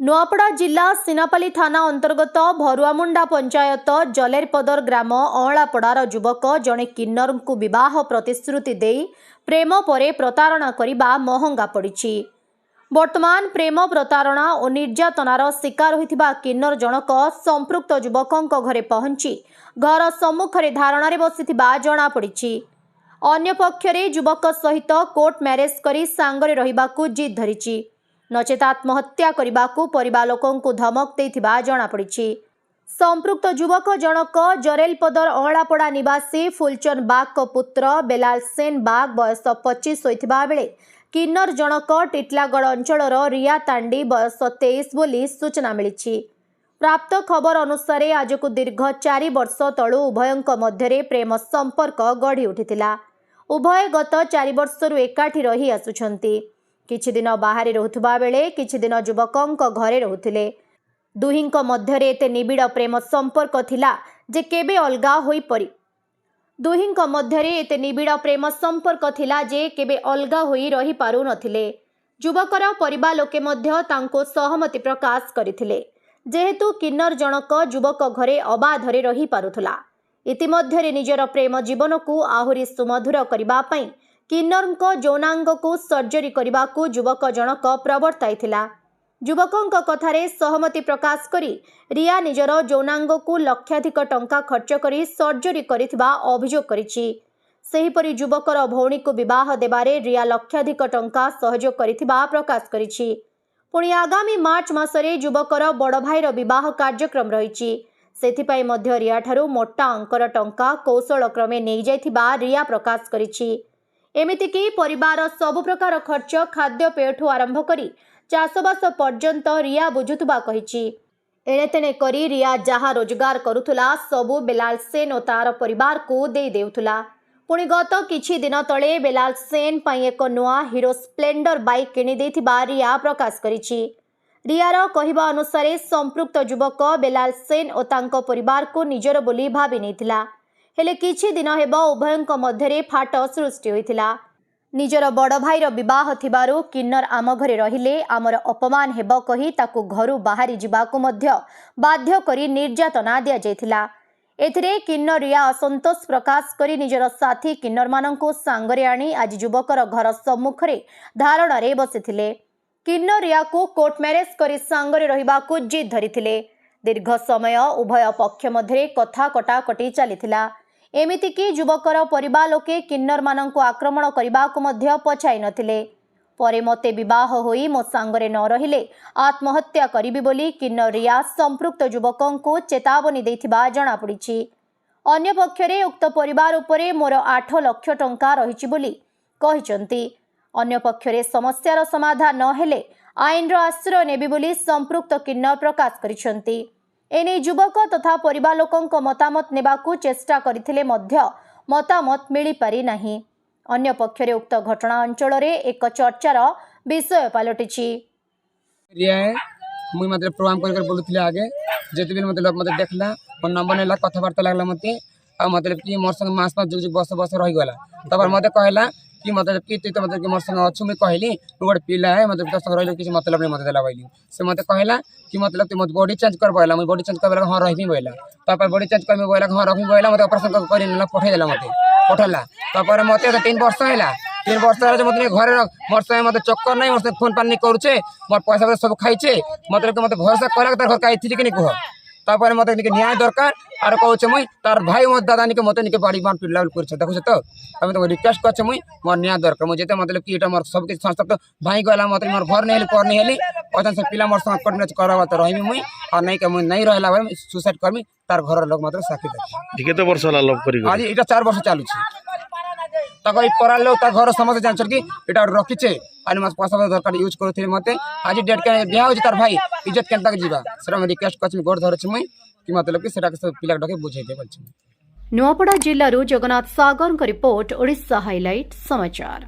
नुआपड़ा जिला सिनापाली थाना अंतर्गत भरुआमुंडा पंचायत जलेरपदर ग्राम अँलापड़ार युवक जड़े किन्नर को विवाह प्रतिश्रुति दे प्रेम परे प्रतारणा करने महंगा पड़ी। वर्तमान प्रेम प्रतारणा और निर्यातनार शिकार होइथिबा किन्नर जनक संपृक्त युवकों घरे पहुंची घर सम्मुखरे धारणारे बसिथिबा जणा पड़िछि। अन्य पक्षरे युवक सहित कोर्ट मैरेज करी सांगरे रहिबाकू जिद धरिछि। नचेत आत्महत्या करने परिवार लोकों धमक देथिबा जणा पड़िछि। संपृक्त युवक जनक जरेलपदर अँलापड़ा निवासी फुलचंद बाग को पुत्र बेलाल सेन बाग बयस 25 होइथिबा बेले किन्नर जनक टिटलागढ़ अंचलर रिया तांडी बयस 23 बोली सूचना मिली। प्राप्त खबर अनुसार आज को दीर्घ 4 वर्ष तलू उभयंक मध्यरे प्रेम संपर्क गढ़ी उठिथिला। उभय गत 4 वर्षरू एकाठी रही आसुछंती। किछि दिन बाहर रहुथुबा बेले किछि दिन युवकंक घरे रहुथिले। दुहिंक मध्यरे एते निबिड़ प्रेम संपर्क थिला जे केबे अलगा होई परि दुहिंक मध्यरे एते निबिड़ प्रेम संपर्क थिला जे केबे अलगा होई रही पारु नथिले। युवकर परिवार लोके मध्य तांको सहमति प्रकाश करिथिले जेहेतु किन्नर जनक युवक घरे अबाधरे रही पारुथुला। इतिमध्यरे निजर प्रेम जीवन को आहुरी सुमधुर करिबा पई किन्नरक यौनांग को सर्जरी करने को युवक जनक प्रवर्ताइथिला। युवकों कथारे सहमति प्रकाश करी रिया निजर यौनांग को लक्षाधिक टंका खर्च करी सर्जरी करिथिबा अभियोग करिछि। सेहिपरि युवकर भौणी को विवाह देबारे रिया लक्षाधिक टंका सहयोग करिथिबा प्रकाश करिछि। पुणी आगामी मार्च मासरे युवकर बड़ भाईर विवाह कार्यक्रम रहिछि। सेथिपाई मध्य रिया ठारू मोटा अंकर टंका कौशल क्रमे नहीं जाइथिबा रिया प्रकाश करिछि। एमितिकी परिवार सबु प्रकार खर्च खाद्यपेयठू आरंभ करी चाषबास पर्यंत रिया बुझुथुबा कहिछि। एणे तेणे करी रिया जहा रोजगार करुथुला सबु बेलाल सेन और तार परिवार को दे देउथुला। पुणी गत किछि दिन तले बेलाल सेन पाई एक नुआ हीरो स्प्लेंडर बाइक किनि देथिबा रिया प्रकाश करिछि। रियार कहिबा अनुसार संपृक्त युवक बेलाल सेन और तांको परिवार को निजर बोली भाबी नैथिला। हेले किछि दिन हेबो उभयंक मध्यरे फाट सृष्टि होइथिला। निजर बड़ भाईर विवाह थिबारु किन्नर आम घरे रहिले आमर अपमान हेबो कही ताकू घरु बाहरी जिबाकू मध्य बाध्य करी निर्यातना दिया जायथिला। एथिरे किन्नर रिया असंतोष प्रकाश करी निजर साथी किन्नर मानंको सांगरे आनी आज युवकर घर सम्मुखरे धारणारे बसिथिले। किन्नर रिया को कोर्ट मैरेज करी सांगरे रहिबाकू जिद धरिथिले। दीर्घ समय उभय पक्ष मध्य कथा कटाकटी चलीथिला। एमितिकी युवकर परिवार लोके किन्नर मानंको आक्रमण करबाकू मध्य पछाई नथिले। परे मते विवाह होई मो सांगरे न रहिले आत्महत्या करिबि बोली किन्नर रिया संपृक्त युवकों को चेतावनी देथिबा जणा पड़िछि। अन्य पक्षरे उक्त परिवार उपरे मोर 8 लाख टंका रहिछि बोली कहिसंती। अन्य पक्षरे समस्यार समाधान न हेले आईनर आश्रय नेबि बोली संपृक्त किन्नर प्रकाश करिसंती। एने युवक तथा परिवार लोकों मतामत नेबाकू चेष्टा करथिले मध्य मतामत मिली पारि नाही। अन्य पक्षरे उक्त घटना अंचल रे एक चर्चार विषय पलटिछि। मुई मतलब प्रोग्राम कर बोलुथिले आगे जेते दिन मतलब मते देखला फोन नंबर नेला कथाबार्ता लागला मते आ मतलब कि मोर संग मास जुग बस बस रही गला। तब मते कहला कि मतलब कि तू तो मतलब कि मोर संग अच्छु मैं कहली तू गोटे पिला है मतलब तो संग रहिलो किसी मतलब नहीं मते देला बैली से मते कहला कि मतलब तू मत बॉडी चेंज कर बोला मैं बॉडी चेंज कर हां रहिबी बोला। तब बॉडी चेंज कर बोला हां रहिबी बोला मते ऑपरेशन कर नेला पठे देला मते पठला। तब मते 3 वर्ष हैला 3 वर्ष रे मते घरे मोर संग मते चक्कर नहीं मोर फोन पानी करूचे मोर पैसा सब खाइचे मतलब कि मते भरोसा करा तार घर काई थी कि नहीं कह। तापर मते निके न्याय दरकार आर कहूचे मुई तार भाई मत दादा निके मते निके बाड़ी बांध लेवल करछ देखछ तो हम तो रिक्वेस्ट करछ मुई मोर न्याय दरकार मुझे तो मतलब कि एटा मोर सब के संस्था तो भाई गला मते मोर घर नहीं कर नहीं हेली अतन से पिला मोर संग कटने करवा तो रहिमी मुई और नहीं के मुई नहीं रहला भाई सुसाइड करमी तार घर लोग मतलब साथी देख ठीक है। तो वर्ष ला लव करी आज एटा 4 वर्ष चालू छी तक ई परा लोग ता घर समझ जान कि एटा रखिचे आनी मास पैसा दरकार यूज करथिले मते आज डेट के बियाह हो तार भाई इज्जत केनता के जीवा सेरा में रिक्वेस्ट करछि गोड़ धरछ मुई कि मतलब कि सेटा के पिला डके बुझाई दे बलछि। नुआपड़ा जिल्लारू जगन्नाथ सागर रिपोर्ट ओडिशा हाइलाइट समाचार।